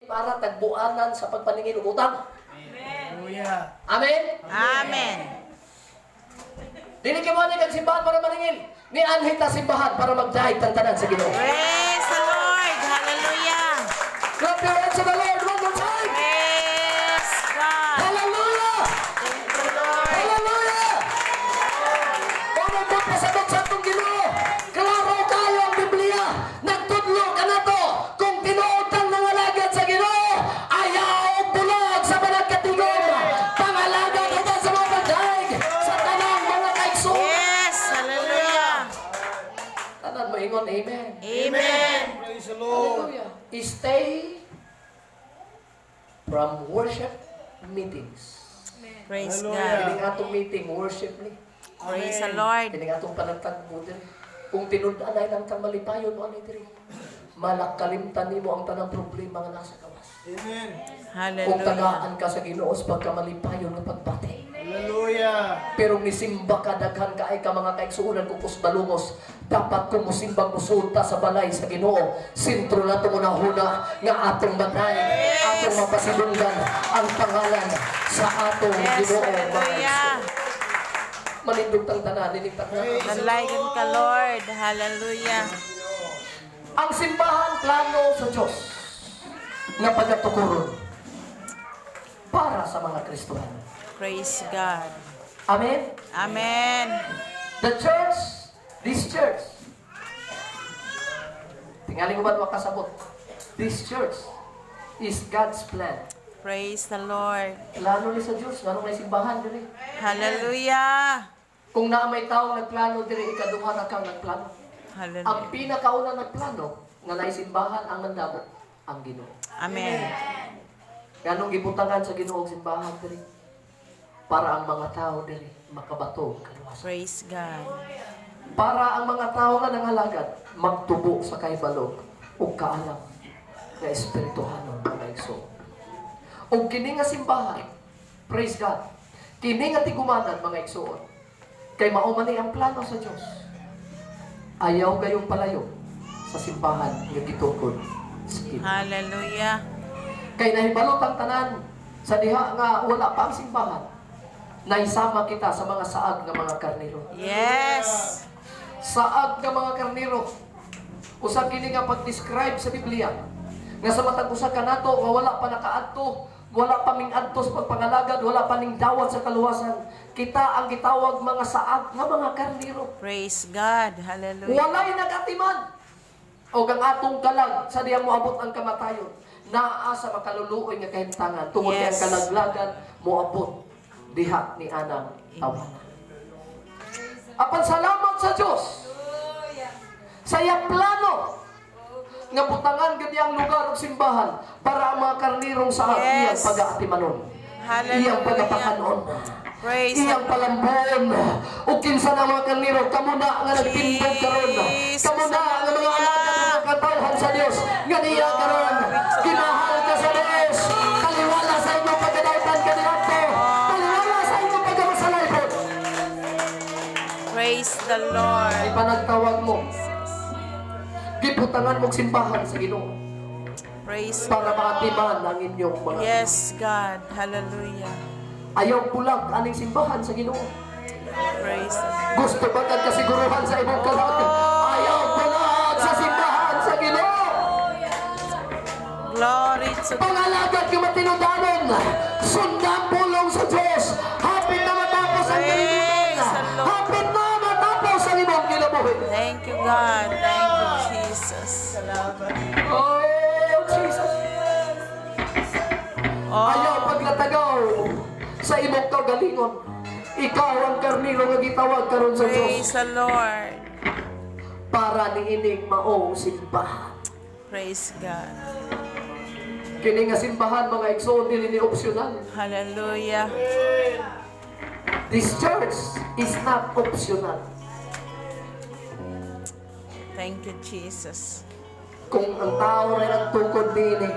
para tagbuanan sa pagpaningin ug utang. Hallelujah. Amen. Amen. Dili kimo ni kag simbahan para maningil. Ni anhit ta simbahan para magdahig tang tanan sa Ginoo. Praise the Lord. Hallelujah. Clap your hands to the Lord one more time. Praise God. Hallelujah! Hallelujah! Kung mo pasabot sa atong Ginoo, klaro kayo ang Biblia. Nagtudlo ka na to. Kung tinuotan ng alagad sa Ginoo, ayaw bulag sa panagkatigom. Pangalagad ito sa mga pagdaig sa tanang mga kaigsoon. Yes. Hallelujah. Tanan mo ingon, amen. Amen. Praise the Lord. Hallelujah. Stay from worship meetings. Praise Hallelujah. God. Kining atong meeting, worship ni. Praise the Lord. Kining atong panagtagpo diri. Kung tinud-an ay lang kang malipayon mo anay diri. Malakalimtan nimo ang tanang problema nga nasa kawas. Amen. Kung Hallelujah. tagaan ka sa Ginoo sa pagkamalipayon nga pagbati. Hallelujah. Pero nisimba ka daghan ka ay ka mga kaigsuonan kung balungos. Dapat kung musimbang musulta sa balay sa Ginoo. Sintro na ito muna nga atong batay. Atong mapasidunggan ang pangalan sa atong Yes. Ginoo. Hallelujah. Malindog tang tanan, dinig tanan. Nalayan ka, Lord. Hallelujah. Ang simbahan plano sa Diyos nga pagatukuron para sa mga Kristohano. Praise God. Amen? Amen. The church, this church, tingali ko ba makasabot? This church is God's plan. Praise the Lord. Plano ni sa Diyos, ganun may simbahan diri. Hallelujah. Kung na may taong nagplano diri, ikaduha na kang nagplano. Ang Hallelujah. pinakauna nagplano, nga naisimbahan ang mandabo, ang Ginoo. Amen. Ganong gibutangan sa Ginoo ang simbahan diri para ang mga tao diri makabato kaluwasan. Praise God. Para ang mga tao nga nangalagad magtubo sa kahibalo ug kaalam nga espirituhanon nga igsoon. Ug kini nga simbahan, praise God. Kini nga tigumanan mga igsoon. Kay mao man ni ang plano sa Dios. Ayaw gayong palayo sa simbahan nga gitukod sa Ginoo. Hallelujah. Kay nahibalot ang tanan sa diha nga wala pa ang simbahan. Naisama kita sa mga saag nga mga karniro. Yes. Saag nga mga karniro. Usa kini nga pag-describe sa Biblia nga sa matag usa kanato nga wala pa nakaadto, wala pa ming-adto sa pagpangalagad, wala pa ning dawat sa kaluwasan. Kita ang gitawag mga saag nga mga karniro. Praise God. Hallelujah. Walay nagatiman. O ang atong kalag sa diya moabot ang kamatayon. Naa sa makaluluoy nga kahimtangan tungod Yes. ang kalaglagan moabot diha ni anang tawanan. Apan salamat sa Dios. Sa iyang plano nga butangan gid ang lugar ug simbahan para ang mga karnirong sa iyang Yes. pag-aatimanon. Hallelujah. Iyang pagkapakanon. Praise Iyang palambon. O kinsa na mga kaniro, kamo na nga nagpindog karon. Jesus. Kamo na nga mga alagad nga katawhan sa Dios. Nga niya karon. Kinahal ka sa Dios. Kaliwala sa inyo pagkadaytan kaniadto. Kaliwala sa inyo pagkamasalaypon. Praise the Lord. Ay panagtawag mo. Giputangan mong simbahan sa Ginoo Praise para maatiman ang inyong mga. Yes, God. Hallelujah. Ayaw bulag aning simbahan sa Ginoo. Praise the Lord. Gusto ba kang kasiguruhan sa imong kalag? Ayaw bulag sa simbahan sa Ginoo. Glory to God. Pangalagad ka matinudanon. Sundan pulong sa Diyos. Hapit na matapos ang kalimutan. Praise the Lord. Hapit na matapos ang imong kinabuhi. Thank you, God. Thank you, Jesus. Oh, Jesus. Ayaw Oh, paglatagaw sa imong kagalingon. Ikaw ang karniro nga gitawag karon sa Diyos praise the Lord. para niining maong simbahan. Praise God. Kini nga simbahan mga igsoon dili ni optional. Hallelujah. This church is not optional. Thank you, Jesus. Kung ang tao rin ang tukod dili,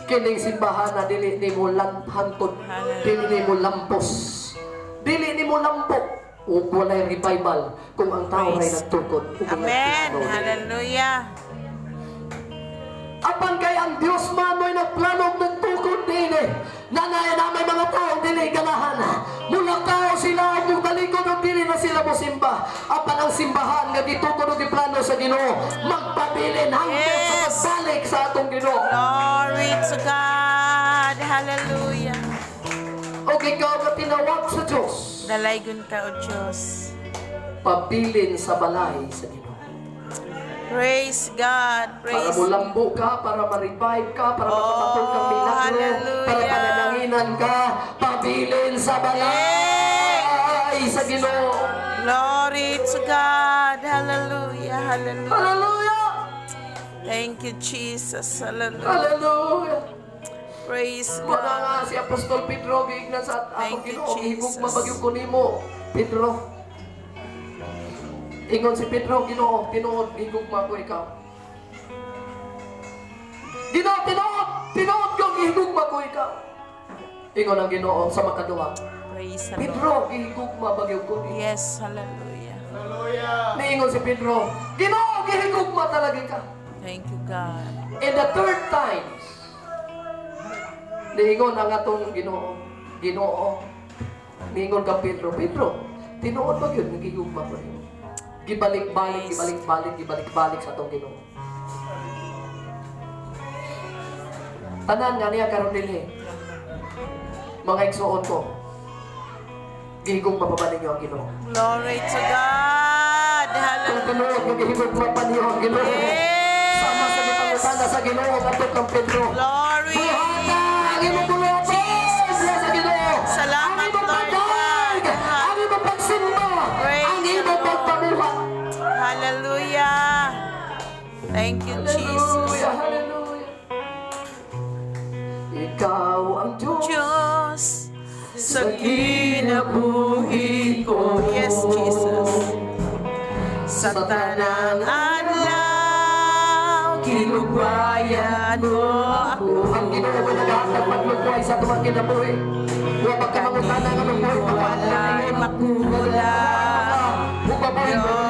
kining simbahan na dili ni mo hantod, dili ni mo lampos, dili ni mo lampok, o walay revival kung ang tao rin ang tukod. Amen. Hallelujah. Apan kay ang Dios mamoy nagplano ng tukod dili. Nanay na may mga tao dili ganahan. Mula tao sila ang talikod og dili na sila mo simba. Apan ang simbahan nga gitukod og giplano sa Ginoo magpabilin hangtod sa Yes. pagbalik sa atong Ginoo. Glory to God. Hallelujah. O ikaw nga tinawag sa Dios, Dalaygon ka, O Diyos. pabilin sa balay sa Ginoo. Praise God. Para Praise mulambo ka, para ma-revive ka, para makamatol kang milagro, hallelujah. para panananginan ka, pabilin sa balay sa Ginoo. Glory to God. Hallelujah. Hallelujah. Hallelujah! Thank you, Jesus. Hallelujah. Hallelujah! Praise Mga nga God. si Apostol Pedro, giignan sa atong Thank you, Ginoo, higog Jesus. mabagyo ko nimo, Pedro. Ingon si Pedro, Ginoo, tinuod, higugma ko ikaw. Ginoo, tinuod ko, higugma ko ikaw. Ingon ang Ginoo sa makaduha. Praise the Lord. Pedro, higugma bagyo ko nimo. Yes. Hallelujah. Hallelujah. Niingon si Pedro, Ginoo, higugma talaga ka. Thank you, God. In the third times, niingon ang atong Ginoo, Ginoo, niingon ka Pedro, Pedro, tinuod ba yun, nagigugma ko nimo. Gibalik-balik, Yes. gibalik-balik, gibalik-balik sa atong Ginoo. Tanan nga niya karon dinhi. Mga igsuon ko. Gihigog mapabalik niyo ang Ginoo. Glory to God. Kung Hallelujah. tinuod nga gihigog mapaniyo ang Ginoo. Yes. Sama sa gipangutana sa Ginoo kadto kang Pedro. Glory. Buhata ang imong bulobos sa Ginoo. Salamat, Ang imong Lord pagdaig, God. ang imong pagsimba, Praise ang the imong Lord. pagpamuhat. Hallelujah. Thank you, Jesus. Hallelujah, hallelujah. Ikaw ang Diyos Diyos, sa kinabuhi ko. Yes, Jesus. Sa tanang adlaw, kinugwayan mo ako. Ang Ginoo mo nagahatag paglugway sa tuwang kinabuhi. Huwag magkamangutana nga ng buhay. Wala'y makulang. Huwag mabuhay mo.